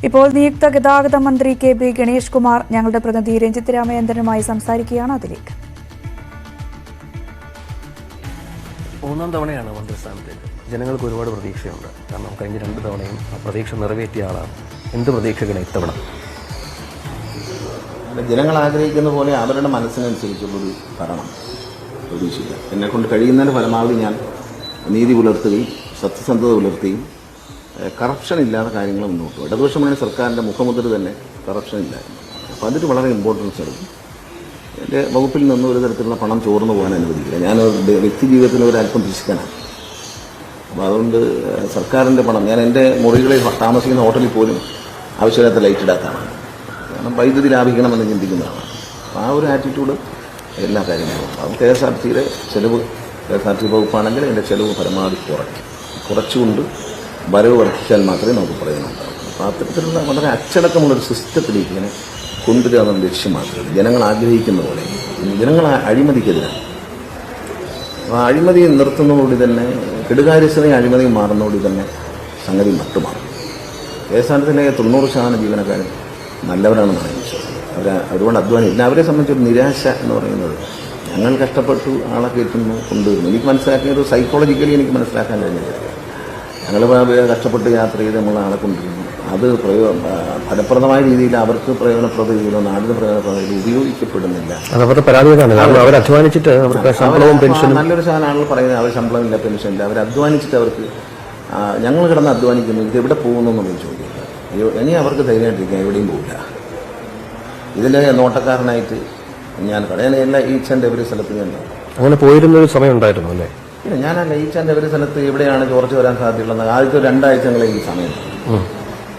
ഇപ്പോൾ നിയുക്ത ഗതാഗത മന്ത്രി KB ഗണേഷ് കുമാർ ഞങ്ങളുടെ പ്രതിനിധി രഞ്ജിത്ത് രാമചന്ദ്രനുമായി സംസാരിക്കുകയാണ്. അതിലേക്ക് മൂന്നാം തവണയാണ് മന്ത്രിസ്ഥാനത്തേക്ക്. ജനങ്ങൾക്ക് ഒരുപാട് പ്രതീക്ഷയുണ്ട്. കാരണം കഴിഞ്ഞ 2 തവണയും ആ പ്രതീക്ഷ നിറവേറ്റിയ ആളാണ്. എന്ത് പ്രതീക്ഷകളെ ഇത്തവണ? ജനങ്ങൾ ആഗ്രഹിക്കുന്ന പോലെ അവരുടെ മനസ്സിനനുസരിച്ചുള്ളൊരു ഭരണം പ്രതീക്ഷിക്കുക. എന്നെക്കൊണ്ട് കഴിയുന്നതിന് പരമാവധി ഞാൻ നീതി പുലർത്തുകയും സത്യസന്ധത പുലർത്തുകയും കറപ്ഷൻ ഇല്ലാത്ത കാര്യങ്ങൾ മുന്നോട്ട് പോകും. ഇടതുപക്ഷമായ സർക്കാരിൻ്റെ മുഖമുദ്ര തന്നെ കറപ്ഷൻ ഇല്ലായിരുന്നു. അപ്പോൾ അതിന് വളരെ ഇമ്പോർട്ടൻസ് എടുക്കും. എൻ്റെ വകുപ്പിൽ നിന്ന് ഒരു തരത്തിലുള്ള പണം ചോർന്നു പോകാൻ അനുവദിക്കില്ല. ഞാൻ വ്യക്തി ജീവിതത്തിൽ ഒരല്പം പിശുക്കനാണ്. അപ്പോൾ അതുകൊണ്ട് സർക്കാരിൻ്റെ പണം ഞാൻ എൻ്റെ മുറികളിൽ താമസിക്കുന്ന ഹോട്ടലിൽ പോലും ആവശ്യമില്ലാത്ത ലൈറ്റ് ഇടാത്താണ്. കാരണം വൈദ്യുതി ലാഭിക്കണമെന്ന് ചിന്തിക്കുന്നതാണ്. അപ്പോൾ ആ ഒരു ആറ്റിറ്റ്യൂഡ് എല്ലാ കാര്യങ്ങളും. അപ്പോൾ KSRTCയുടെ ചെലവ് KSRTC വകുപ്പാണെങ്കിൽ എൻ്റെ ചെലവ് പരമാവധി കുറച്ചുകൊണ്ട് വരവ് വർദ്ധിച്ചാൽ മാത്രമേ നമുക്ക് പ്രയോജനമുണ്ടാകും. അപ്പോൾ അത്തരത്തിലുള്ള വളരെ അച്ചടക്കമുള്ളൊരു സിസ്റ്റത്തിലേക്ക് ഇങ്ങനെ കൊണ്ടുവരിക എന്നുള്ള ലക്ഷ്യമാക്കുന്നത് ജനങ്ങൾ ആഗ്രഹിക്കുന്ന പോലെ. ജനങ്ങൾ അഴിമതിക്കെതിരാണ്. അപ്പോൾ അഴിമതി നിർത്തുന്നതോടെ തന്നെ കെടുകാര്യസ്ഥതയും അഴിമതിയും മാറുന്നതോടെ തന്നെ സംഗതി മട്ടുമാറും. KSRTCയിലെ 90% ജീവനക്കാരും നല്ലവരാണെന്നാണ് ഞാൻ വിശ്വസിക്കുന്നത്. ഒരുപാട് അധ്വാനം ഇല്ല. അവരെ സംബന്ധിച്ചൊരു നിരാശ എന്ന് പറയുന്നത് ഞങ്ങൾ കഷ്ടപ്പെട്ടു ആളെ കയറ്റുന്നു കൊണ്ടുവരുന്നു. എനിക്ക് മനസ്സിലാക്കിയത് സൈക്കോളജിക്കലി എനിക്ക് മനസ്സിലാക്കാൻ കഴിഞ്ഞില്ല. ഞങ്ങൾ കഷ്ടപ്പെട്ട് യാത്ര ചെയ്ത് നമ്മൾ ആളെ കൊണ്ടുവരുന്നു. അത് ഫലപ്രദമായ രീതിയിൽ അവർക്ക് പ്രയോജനപ്രദ രീതിയിലോ നാടിന് പ്രയോജനപ്രദ രീതിയിൽ ഉപയോഗിക്കപ്പെടുന്നില്ല. നല്ലൊരു ശതമാനം ആളുകൾ പറയുന്നത് അവർ ശമ്പളമില്ല, പെൻഷനില്ല. അവർ അധ്വാനിച്ചിട്ട് അവർക്ക് ഞങ്ങൾ കിടന്ന് അധ്വാനിക്കുന്നു, ഇത് എവിടെ പോകുന്നു എന്നുള്ള ചോദ്യം. ഇനി അവർക്ക് ധൈര്യമായിട്ടിരിക്കാൻ എവിടെയും പോകില്ല. ഇതിലെ നോട്ടക്കാരനായിട്ട് ഞാൻ എല്ലാ ഈച്ച് ആൻഡ് എവറി സ്ഥലത്ത് ഞാൻ അങ്ങനെ പോയിരുന്നൊരു സമയം ഉണ്ടായിരുന്നു അല്ലേ? ഇല്ല, ഞാനല്ല ഈച്ച് ആൻഡ് എവറി സ്ഥലത്ത് എവിടെയാണ് ചോർച്ച വരാൻ സാധ്യതയുള്ളത് ആദ്യത്തെ 2 ആഴ്ചകളെ ഈ സമയം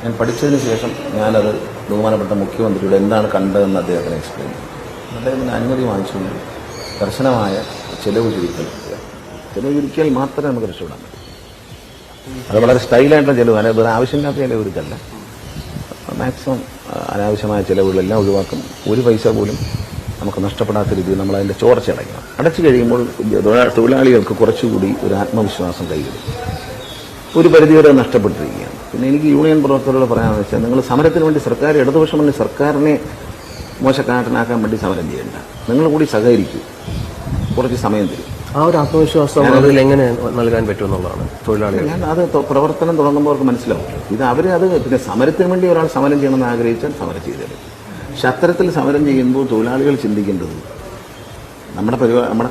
ഞാൻ പഠിച്ചതിന് ശേഷം ഞാനത് ബഹുമാനപ്പെട്ട മുഖ്യമന്ത്രിയുടെ എന്താണ് കണ്ടതെന്ന് അദ്ദേഹത്തിന് എക്സ്പ്ലെയിൻ ചെയ്തു. അദ്ദേഹത്തിന് അനുമതി വാങ്ങിച്ചുകൊണ്ട് കർശനമായ ചെലവ് ചുരുക്കൽ മാത്രമേ നമുക്ക് രക്ഷപ്പെടാൻ പറ്റൂ. അത് വളരെ സ്റ്റൈലായിട്ടുള്ള ചെലവ്, വേറെ ആവശ്യമില്ലാത്ത ചെലവ് ചുരുക്കല്ല. മാക്സിമം അനാവശ്യമായ ചിലവുകളെല്ലാം ഒഴിവാക്കും. ഒരു പൈസ പോലും നമുക്ക് നഷ്ടപ്പെടാത്ത രീതിയിൽ നമ്മൾ അതിൻ്റെ ചോർച്ച അടയ്ക്കണം. അടച്ചു കഴിയുമ്പോൾ തൊഴിലാളികൾക്ക് കുറച്ചുകൂടി ഒരു ആത്മവിശ്വാസം കൈവരും. ഒരു പരിധിവരെ നഷ്ടപ്പെട്ടിരിക്കുകയാണ്. പിന്നെ എനിക്ക് യൂണിയൻ പ്രവർത്തകരോട് പറയാമെന്ന് വെച്ചാൽ, നിങ്ങൾ സമരത്തിന് വേണ്ടി ഇടതുപക്ഷം വേണ്ടി സർക്കാരിനെ മോശക്കാരനാക്കാൻ വേണ്ടി സമരം ചെയ്യേണ്ട. നിങ്ങൾ കൂടി സഹകരിക്കൂ, കുറച്ച് സമയം തരും. ആ ഒരു ആത്മവിശ്വാസം അതിൽ എങ്ങനെ നൽകാൻ പറ്റുമെന്നുള്ളതാണ് തൊഴിലാളികൾ. ഞാൻ അത് പ്രവർത്തനം തുടങ്ങുമ്പോൾ അവർക്ക് മനസ്സിലാവും. അത് പിന്നെ സമരത്തിന് വേണ്ടി ഒരാൾ സമരം ചെയ്യണമെന്ന് ആഗ്രഹിച്ചാൽ സമരം ചെയ്തത്. പക്ഷെ അത്തരത്തിൽ സമരം ചെയ്യുമ്പോൾ തൊഴിലാളികൾ ചിന്തിക്കേണ്ടത് നമ്മുടെ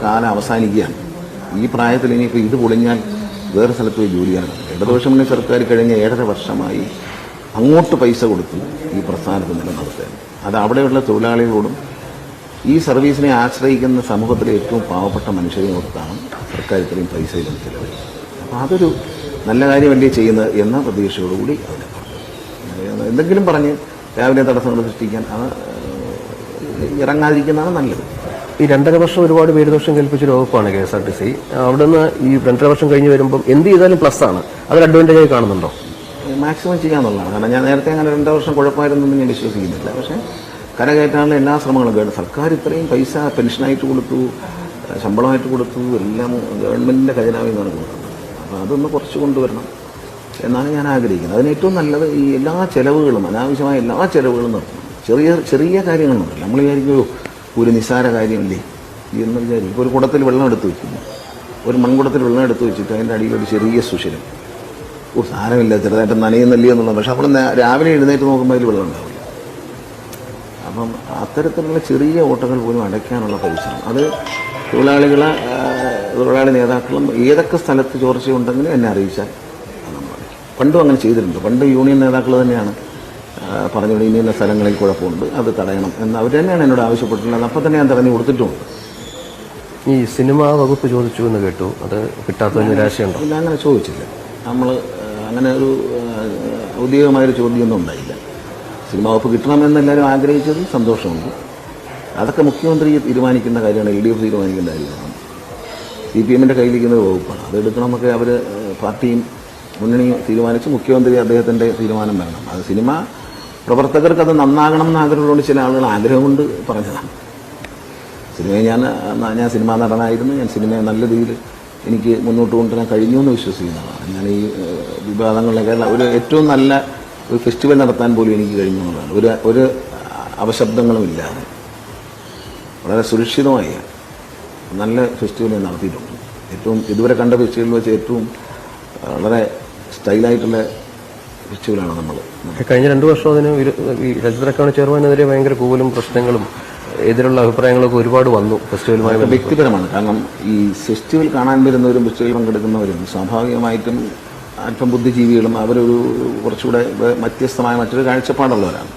കാലം അവസാനിക്കുകയാണ്. ഈ പ്രായത്തിൽ ഇനിയിപ്പോൾ ഇത് പൊളിഞ്ഞാൽ വേറെ സ്ഥലത്ത് പോയി ജോലി ചെയ്യാനാണ്. ഇടതുപക്ഷം സർക്കാർ കഴിഞ്ഞ 7.5 വർഷമായി അങ്ങോട്ട് പൈസ കൊടുത്തു ഈ പ്രസ്ഥാനത്ത് നിലനിർത്താൻ. അത് അവിടെയുള്ള തൊഴിലാളികളോടും ഈ സർവീസിനെ ആശ്രയിക്കുന്ന സമൂഹത്തിലെ ഏറ്റവും പാവപ്പെട്ട മനുഷ്യരെയോർത്താണ് സർക്കാർ ഇത്രയും പൈസ ഇതിന് ചിലവഴിക്കുന്നത്. അപ്പോൾ അതൊരു നല്ല കാര്യമല്ലേ ചെയ്യുന്നത് എന്ന പ്രതീക്ഷയോടുകൂടി അതിനെ എന്തെങ്കിലും പറഞ്ഞ് രാവിലെ തടസ്സങ്ങൾ സൃഷ്ടിക്കാൻ ഇറങ്ങാതിരിക്കുന്നതാണ് നല്ലത്. ഈ 2.5 വർഷം ഒരുപാട് പേരുദോഷം കൽപ്പിച്ചൊരു വകുപ്പാണ് KSRTC. അവിടെ നിന്ന് ഈ 2.5 വർഷം കഴിഞ്ഞ് വരുമ്പം എന്ത് ചെയ്താലും പ്ലസ്സാണ്. അതൊരു അഡ്വാൻറ്റേജായി കാണുന്നുണ്ടോ? മാക്സിമം ചെയ്യാന്നുള്ളതാണ്. കാരണം ഞാൻ നേരത്തെ അങ്ങനെ 2 വർഷം കുഴപ്പമായിരുന്നെന്ന് ഞാൻ വിശ്വസിക്കുന്നില്ല. പക്ഷേ കരകയറ്റാനുള്ള എല്ലാ ശ്രമങ്ങളും സർക്കാർ ഇത്രയും പൈസ പെൻഷനായിട്ട് കൊടുത്തു, ശമ്പളമായിട്ട് കൊടുത്തു, എല്ലാം ഗവൺമെൻറ്റിൻ്റെ ഖജനാവിൽ നിന്നാണ് കൊടുക്കുന്നത്. അപ്പോൾ അതൊന്ന് കുറച്ച് കൊണ്ടുവരണം എന്നാണ് ഞാൻ ആഗ്രഹിക്കുന്നത്. അതിന് ഏറ്റവും നല്ലത് ഈ എല്ലാ ചെലവുകളും, അനാവശ്യമായ എല്ലാ ചെലവുകളും നിർത്തണം. ചെറിയ കാര്യങ്ങളുണ്ടല്ലോ, നമ്മൾ വിചാരിക്കുമോ ഒരു നിസ്സാര കാര്യമല്ലേ എന്ന് വിചാരിക്കും. ഇപ്പോൾ ഒരു കുടത്തിൽ വെള്ളം എടുത്ത് വയ്ക്കുന്നു, ഒരു മൺകുടത്തിൽ വെള്ളം എടുത്ത് വെച്ചിട്ട് അതിൻ്റെ അടിയിൽ ഒരു ചെറിയ സുഷിരം, സാരമില്ല ചെറുതായിട്ട് നനയുന്നില്ല എന്നുള്ളത്. പക്ഷെ നമ്മൾ രാവിലെ എഴുന്നേറ്റ് നോക്കുമ്പോൾ അതിൽ വെള്ളം ഉണ്ടാവില്ല. അപ്പം അത്തരത്തിലുള്ള ചെറിയ ഓട്ടകൾ പോലും അടയ്ക്കാനുള്ള പരിശ്രമം അത് തൊഴിലാളി നേതാക്കളും ഏതൊക്കെ സ്ഥലത്ത് ചോർച്ചയുണ്ടെങ്കിലും എന്നെ അറിയിച്ചാൽ നമ്മൾ അടയ്ക്കും. പണ്ടും അങ്ങനെ ചെയ്തിട്ടുണ്ട്. പണ്ട് യൂണിയൻ നേതാക്കൾ തന്നെയാണ് പറഞ്ഞുകൊണ്ട് ഇന്ന സ്ഥലങ്ങളിൽ കുഴപ്പമുണ്ട്, അത് തടയണം എന്ന് അവർ തന്നെയാണ് എന്നോട് ആവശ്യപ്പെട്ടിട്ടുള്ളത്. അപ്പം തന്നെ ഞാൻ തടഞ്ഞു കൊടുത്തിട്ടുമുണ്ട്. ഈ സിനിമാ വകുപ്പ് ചോദിച്ചു എന്ന് കേട്ടു, അത് കിട്ടാത്ത നിരാശയുണ്ടോ? ഇല്ല, അങ്ങനെ ചോദിച്ചില്ല. നമ്മൾ അങ്ങനെ ഒരു ഔദ്യോഗികമായൊരു ചോദ്യമൊന്നും ഉണ്ടായില്ല. സിനിമാ വകുപ്പ് കിട്ടണമെന്ന് എല്ലാവരും ആഗ്രഹിച്ചത് സന്തോഷമുണ്ട്. അതൊക്കെ മുഖ്യമന്ത്രി തീരുമാനിക്കേണ്ട കാര്യമാണ്, LDF തീരുമാനിക്കേണ്ട കാര്യമാണ്. CPM-ൻ്റെ കയ്യിലിരിക്കുന്ന വകുപ്പാണ്. അതെടുക്കണമെന്നൊക്കെ അവർ പാർട്ടിയും മുന്നണിയും തീരുമാനിച്ച് മുഖ്യമന്ത്രി അദ്ദേഹത്തിൻ്റെ തീരുമാനം വേണം. അത് സിനിമ പ്രവർത്തകർക്ക് അത് നന്നാകണം എന്ന് ആഗ്രഹമുള്ളതുകൊണ്ട് ചില ആളുകൾ ആഗ്രഹം കൊണ്ട് പറഞ്ഞതാണ്. സിനിമയെ ഞാൻ സിനിമാ നടനായിരുന്നു. ഞാൻ സിനിമയെ നല്ല രീതിയിൽ എനിക്ക് മുന്നോട്ട് കൊണ്ടുവരാൻ കഴിഞ്ഞു എന്ന് വിശ്വസിക്കുന്നതാണ്. ഞാൻ ഈ വിവാദങ്ങളിലൊക്കെ ഒരു ഏറ്റവും നല്ല ഒരു ഫെസ്റ്റിവൽ നടത്താൻ പോലും എനിക്ക് കഴിഞ്ഞു എന്നുള്ളതാണ്. ഒരു അപശബ്ദങ്ങളും ഇല്ലാതെ വളരെ സുരക്ഷിതമായി നല്ല ഫെസ്റ്റിവൽ ഞാൻ നടത്തിയിട്ടുണ്ട്. ഏറ്റവും ഇതുവരെ കണ്ട ഫെസ്റ്റിവലിൽ വെച്ച് ഏറ്റവും വളരെ സ്റ്റൈലായിട്ടുള്ള ഫെസ്റ്റിവലാണ് നമ്മൾ. കഴിഞ്ഞ 2 വർഷം അതിന് ഈ ചലച്ചിത്ര അക്കാദമി ചെയർമാനെതിരെ ഭയങ്കര കൂവലും പ്രശ്നങ്ങളും എതിരുള്ള അഭിപ്രായങ്ങളൊക്കെ ഒരുപാട് വന്നു ഫെസ്റ്റിവലുമായി. വ്യക്തിപരമാണ്. കാരണം ഈ ഫെസ്റ്റിവൽ കാണാൻ വരുന്നവരും ഫെസ്റ്റിവൽ പങ്കെടുക്കുന്നവരും സ്വാഭാവികമായിട്ടും അല്പം ബുദ്ധിജീവികളും അവരൊരു കുറച്ചുകൂടെ വ്യത്യസ്തമായ മറ്റൊരു കാഴ്ചപ്പാടുള്ളവരാണ്.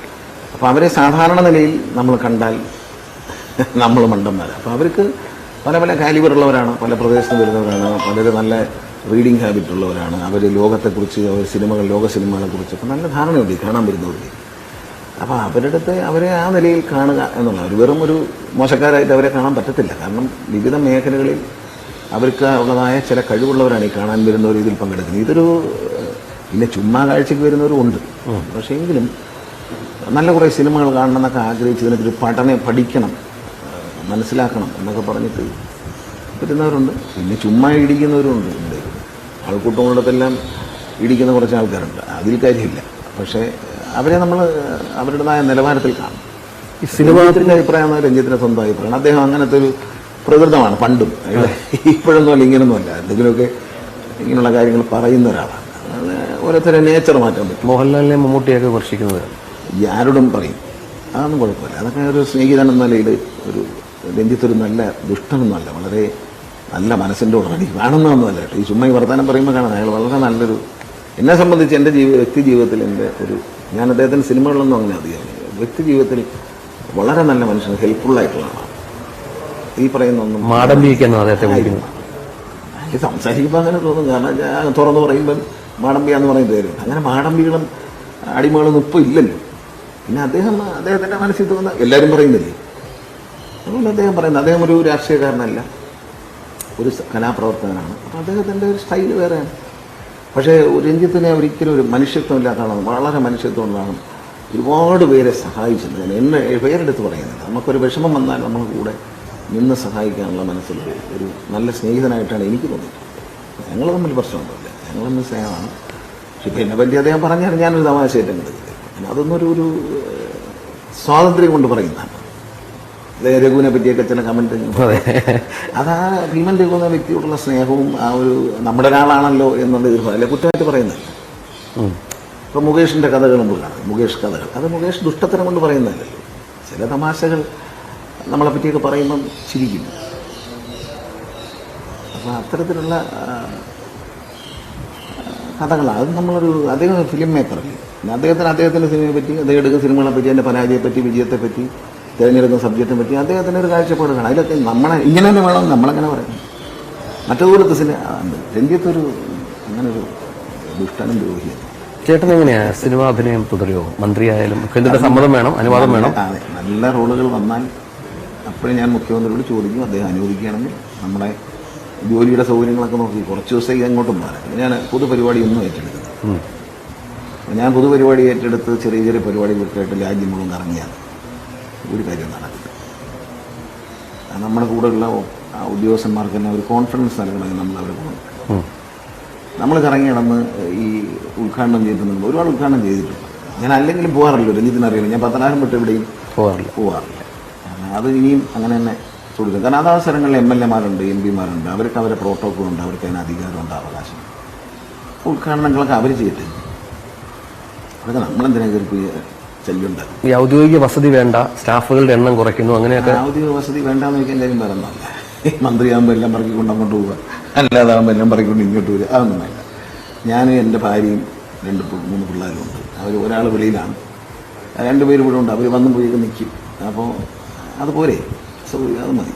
അപ്പോൾ അവരെ സാധാരണ നിലയിൽ നമ്മൾ കണ്ടാൽ നമ്മൾ മണ്ടന്മാരാണ്. അപ്പോൾ അവർക്ക് പല പല കാലിബറുള്ളവരാണ്, പല പ്രദേശത്ത് വരുന്നവരാണ്, പലരും നല്ല റീഡിങ് ഹാബിറ്റ് ഉള്ളവരാണ്. അവർ ലോകത്തെക്കുറിച്ച്, അവർ സിനിമകൾ, ലോക സിനിമകളെക്കുറിച്ചൊക്കെ നല്ല ധാരണയുണ്ട് കാണാൻ വരുന്നവർക്ക്. അപ്പോൾ അവരുടെ അടുത്ത് അവരെ ആ നിലയിൽ കാണുക എന്നുള്ള ഒരു വെറും ഒരു മോശക്കാരായിട്ട് അവരെ കാണാൻ പറ്റത്തില്ല. കാരണം വിവിധ മേഖലകളിൽ അവർക്ക് ഉള്ളതായ ചില കഴിവുള്ളവരാണ് ഈ കാണാൻ വരുന്നവർ ഇതിൽ പങ്കെടുക്കുന്നത്. ഇതൊരു പിന്നെ ചുമ്മാ കാഴ്ചയ്ക്ക് വരുന്നവരും ഉണ്ട്. പക്ഷേ എങ്കിലും നല്ല കുറേ സിനിമകൾ കാണണം എന്നൊക്കെ ആഗ്രഹിച്ച് ഇതിനൊരു പഠിക്കണം, മനസ്സിലാക്കണം എന്നൊക്കെ പറഞ്ഞിട്ട് പറ്റുന്നവരുണ്ട്. പിന്നെ ചുമ്മാ ഇടിക്കുന്നവരുണ്ട്. ഇവിടെ ആൾക്കൂട്ടങ്ങളിടത്തെല്ലാം ഇടിക്കുന്ന കുറച്ച് ആൾക്കാരുണ്ട്, അതിൽ കാര്യമില്ല. പക്ഷേ അവരെ നമ്മൾ അവരുടേതായ നിലവാരത്തിൽ കാണും. ഈ സിനിമാത്തിൻ്റെ അഭിപ്രായം രഞ്ജിത്തിൻ്റെ സ്വന്തം അഭിപ്രായമാണ്. അദ്ദേഹം അങ്ങനത്തെ ഒരു പ്രകൃതമാണ് പണ്ടും, ഇപ്പോഴൊന്നും അല്ല, ഇങ്ങനൊന്നുമല്ല. എന്തെങ്കിലുമൊക്കെ ഇങ്ങനെയുള്ള കാര്യങ്ങൾ പറയുന്ന ഒരാളാണ്. ഓരോരുത്തരെ നേച്ചർ മാറ്റാൻ പറ്റും. മോഹൻലാലിനെ മമ്മൂട്ടിയൊക്കെ വർഷിക്കുന്നത് ആരോടും പറയും, അതൊന്നും കുഴപ്പമില്ല. അതൊക്കെ ഒരു സ്നേഹിതൻ എന്ന നിലയിൽ ഒരു രഞ്ജിത്തൊരു നല്ല ദുഷ്ടനൊന്നുമല്ല, വളരെ നല്ല മനസ്സിൻ്റെ ഉടനടി കാണുന്നതൊന്നുമല്ല കേട്ടോ. ഈ ചുമ്മാ ഈ വർത്തമാനം പറയുമ്പോൾ കാണാൻ അയാൾ വളരെ നല്ലൊരു, എന്നെ സംബന്ധിച്ച് എൻ്റെ വ്യക്തി ജീവിതത്തിൽ എൻ്റെ ഞാൻ അദ്ദേഹത്തിൻ്റെ സിനിമകളിലൊന്നും അങ്ങനെ അധികം, വ്യക്തി ജീവിതത്തിൽ വളരെ നല്ല മനുഷ്യൻ, ഹെൽപ്ഫുള്ളായിട്ടുള്ള ആളാണ്. ഈ പറയുന്ന ഒന്നും മാടമ്പിക്കുന്നു അദ്ദേഹത്തെ വിളിക്കുന്നു. ഈ സംസാരിക്കുമ്പോൾ അങ്ങനെ തോന്നും. കാരണം ഞാൻ തുറന്ന് പറയുമ്പം മാടമ്പിയാന്ന് പറയുന്ന പേര്. അങ്ങനെ മാടമ്പികളും അടിമകളൊന്നും ഇപ്പോൾ ഇല്ലല്ലോ. പിന്നെ അദ്ദേഹത്തിൻ്റെ മനസ്സിൽ തോന്നുന്ന എല്ലാവരും പറയുന്നില്ലേ, അതുകൊണ്ട് അദ്ദേഹം പറയുന്നത് അദ്ദേഹം ഒരു രാഷ്ട്രീയക്കാരനല്ല, ഒരു കലാപ്രവർത്തകനാണ്. അപ്പോൾ അദ്ദേഹത്തിൻ്റെ ഒരു സ്റ്റൈൽ വേറെയാണ്. പക്ഷേ രഞ്ജിത്തിനെ ഒരിക്കലും ഒരു മനുഷ്യത്വമില്ലാത്ത ആളാണ്, വളരെ മനുഷ്യത്വമുള്ളതാണ്. ഒരുപാട് പേരെ സഹായിച്ചിട്ടുണ്ട്. എന്നെ പേരെടുത്ത് പറയുന്നത്, നമുക്കൊരു വിഷമം വന്നാൽ നമ്മൾ കൂടെ നിന്ന് സഹായിക്കാനുള്ള മനസ്സിൽ ഒരു നല്ല സ്നേഹിതനായിട്ടാണ് എനിക്ക് തോന്നിയിട്ടുള്ളത്. ഞങ്ങൾ തമ്മിൽ പ്രശ്നമൊന്നുമില്ല, ഞങ്ങൾ തമ്മിൽ സ്നേഹമാണ്. പക്ഷെ ഇപ്പം എന്നെ പറ്റി അദ്ദേഹം പറഞ്ഞാൽ ഞാനൊരു തമാശയായിട്ട് എടുക്കുന്നത്, അതൊന്നും ഒരു സ്വാതന്ത്ര്യം കൊണ്ട് പറയുന്നതാണ്. രഘുവിനെ പറ്റിയൊക്കെ ചില കമൻറ്റ്, അതാ ഭീമൻ രഘു എന്ന വ്യക്തിയോടുള്ള സ്നേഹവും ആ ഒരു നമ്മുടെ ഒരാളാണല്ലോ എന്നുള്ള ഇത് അല്ലെ കുറ്റമായിട്ട് പറയുന്നതല്ല. ഇപ്പം മുകേഷിൻ്റെ കഥകളും കാണാം, മുകേഷ് കഥകൾ, അത് മുകേഷ് ദുഷ്ടത്തരം കൊണ്ട് പറയുന്നതല്ലല്ലോ. ചില തമാശകൾ നമ്മളെ പറ്റിയൊക്കെ പറയുമ്പം ചിരിക്കും. അപ്പോൾ അത്തരത്തിലുള്ള കഥകളാണ്. അത് നമ്മളൊരു അദ്ദേഹം ഫിലിം മേക്കറല്ലേ, അദ്ദേഹത്തിൻ്റെ സിനിമയെ പറ്റി, അദ്ദേഹം എടുക്കുന്ന സിനിമകളെ പറ്റി, അതിൻ്റെ പരാജയത്തെപ്പറ്റി, വിജയത്തെപ്പറ്റി, തിരഞ്ഞെടുക്കുന്ന സബ്ജക്റ്റിനെ പറ്റി അദ്ദേഹത്തിൻ്റെ ഒരു കാഴ്ചപ്പാട് കാണാം. അതിലൊക്കെ നമ്മളെ ഇങ്ങനെ തന്നെ വേണം നമ്മളെങ്ങനെ പറയും. മറ്റേതുപോലത്തെ രഞ്ജിത്തൊരു അങ്ങനൊരു ദുഷ്ടനും ദ്രോഹിയാണ്. ചേട്ടൻ എങ്ങനെയാണ് സിനിമ അഭിനയം തുടരുമോ? മന്ത്രിയായാലും കേന്ദ്രത്തിന്റെ സമ്മതം വേണം, അനുവാദം വേണം. അതെ, നല്ല റോളുകൾ വന്നാൽ അപ്പോഴും ഞാൻ മുഖ്യമന്ത്രിയോട് ചോദിക്കും, അദ്ദേഹം അനുവദിക്കുകയാണെങ്കിൽ നമ്മുടെ ജോലിയുടെ സൗകര്യങ്ങളൊക്കെ നോക്കി കുറച്ച് ദിവസത്തേക്ക് അങ്ങോട്ടും മാറാം. ഞാൻ പൊതുപരിപാടിയൊന്നും ഏറ്റെടുക്കുന്നത്, ഞാൻ പൊതുപരിപാടി ഏറ്റെടുത്ത് ചെറിയ ചെറിയ പരിപാടികളൊക്കെ ആയിട്ട് രാജ്യം മുഴുവൻ ഇറങ്ങിയാണ് ഒരു കാര്യം നടക്കില്ല. നമ്മുടെ കൂടെയുള്ള ഉദ്യോഗസ്ഥന്മാർക്ക് തന്നെ ഒരു കോൺഫിഡൻസ് നൽകണമെങ്കിൽ നമ്മൾ അവരെ കൊടുക്കണം. നമ്മൾ കറങ്ങി നടന്ന് ഈ ഉദ്ഘാടനം ചെയ്തിട്ടുണ്ട്, ഒരുപാട് ഉദ്ഘാടനം ചെയ്തിട്ടുണ്ട്. ഞാൻ അല്ലെങ്കിലും പോകാറില്ല, രഞ്ജിത്തിനറിയില്ല, ഞാൻ പത്തനാപുരം വിട്ട് എവിടെയും പോകാറില്ല. അത് ഇനിയും അങ്ങനെ തന്നെ തുടരും. കാരണം അതാ സ്ഥലങ്ങളിൽ MLA-മാരുണ്ട്, MP-മാരുണ്ട്, അവർക്ക് അവരെ പ്രോട്ടോക്കോളുണ്ട്, അവർക്ക് അതിന് അധികാരമുണ്ട്, അവകാശം. ഉദ്ഘാടനങ്ങളൊക്കെ അവർ ചെയ്തിട്ട് അതൊക്കെ നമ്മളെന്തിനാ കയറി ചെല്ലുണ്ടാകും. ഈ ഔദ്യോഗിക വസതി വേണ്ട, സ്റ്റാഫുകളുടെ എണ്ണം കുറയ്ക്കുന്നു, അങ്ങനെയൊക്കെ. ഔദ്യോഗിക വസതി വേണ്ടാന്ന് വയ്ക്കാൻ കാര്യം പറയുന്നതല്ല. മന്ത്രിയാകുമ്പോൾ എല്ലാം പറക്കിക്കൊണ്ട് അങ്ങോട്ട് പോവുക, അല്ലാതാകുമ്പോൾ എല്ലാം പറക്കിക്കൊണ്ട് ഇങ്ങോട്ട് വരിക, അതൊന്നും വേണ്ട. ഞാനും എൻ്റെ ഭാര്യയും 2-3 പിള്ളേരുമുണ്ട്. അവർ ഒരാൾ വെളിയിലാണ്, 2 പേര് ഇവിടെ ഉണ്ട്. അവർ വന്നും പോയൊക്കെ നിൽക്കും. അപ്പോൾ അതുപോലെ അത് മതി.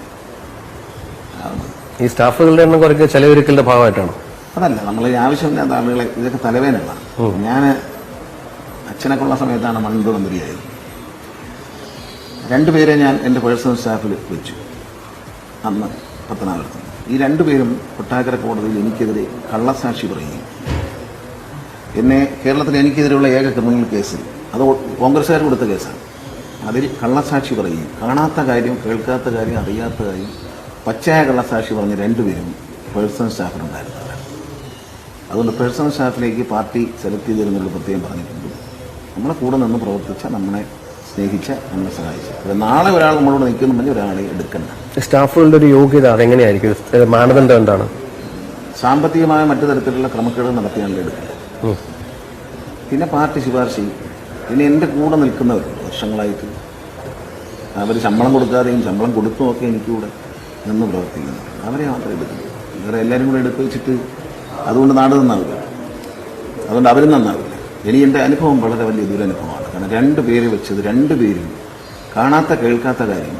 ഈ സ്റ്റാഫുകളുടെ എണ്ണം കുറയ്ക്കുക ചെലവൊരുക്കലിന്റെ ഭാഗമായിട്ടാണ്. അതല്ല, നമ്മൾ ആവശ്യമില്ലാത്ത ആളുകളെ, ഇതൊക്കെ തലവേദനയാണ്. ഞാൻ അച്ഛനൊക്കെ ഉള്ള സമയത്താണ് മണ്ഡല മന്ത്രിയായത്. 2 പേരെ ഞാൻ എൻ്റെ പേഴ്സണൽ സ്റ്റാഫിൽ വെച്ചു അന്ന് പത്തനാപുരത്ത്. ഈ 2 പേരും കൊട്ടാരക്കര കോടതിയിൽ എനിക്കെതിരെ കള്ളസാക്ഷി പറയുകയും കേരളത്തിൽ എനിക്കെതിരെയുള്ള ഏക ക്രിമിനൽ കേസിൽ, അത് കോൺഗ്രസ്സുകാർ കൊടുത്ത കേസാണ്, അതിൽ കള്ളസാക്ഷി പറയുകയും കാണാത്ത കാര്യം, കേൾക്കാത്ത കാര്യം, അറിയാത്ത കാര്യം പച്ചയായ കള്ളസാക്ഷി പറഞ്ഞ 2 പേരും പേഴ്സണൽ സ്റ്റാഫിലുണ്ടായിരുന്നവരാണ്. അതുകൊണ്ട് പേഴ്സണൽ സ്റ്റാഫിലേക്ക് പാർട്ടി സെലക്ട് ചെയ്തിരുന്നുള്ള പ്രത്യേകം പറഞ്ഞിട്ടുണ്ട്. നമ്മളെ കൂടെ നിന്ന് പ്രവർത്തിച്ച, നമ്മളെ സ്നേഹിച്ച, നമ്മളെ സഹായിച്ച. അപ്പോൾ നാളെ ഒരാൾ നമ്മളോട് നിൽക്കുന്നുണ്ടെങ്കിൽ ഒരാളെ എടുക്കണ്ട. സ്റ്റാഫുകളുടെ ഒരു യോഗ്യത അതെങ്ങനെയായിരിക്കും? മാനദണ്ഡം എന്താണ്? സാമ്പത്തികമായ മറ്റു തരത്തിലുള്ള ക്രമക്കേട് നടത്തിയാണല്ലോ എടുക്കുന്നത്. പിന്നെ പാർട്ടി ശുപാർശ ചെയ്യും. പിന്നെ എൻ്റെ കൂടെ നിൽക്കുന്നവർ വർഷങ്ങളായിട്ട് അവർ ശമ്പളം കൊടുക്കാതെയും ശമ്പളം കൊടുത്തുമൊക്കെ എനിക്കൂടെ നിന്ന് പ്രവർത്തിക്കുന്നു. അവരെ മാത്രമേ എടുക്കുന്നു. വേറെ എല്ലാവരും കൂടെ എടുത്ത് വെച്ചിട്ട് അതുകൊണ്ട് നാട് നന്നാവില്ല, അതുകൊണ്ട് അവരും നന്നാവില്ല. എൻ്റെ അനുഭവം വളരെ വലിയ ദുരനുഭവമാണ്. കാരണം 2 പേരെ വെച്ചത് 2 പേരും കാണാത്ത കേൾക്കാത്ത കാര്യം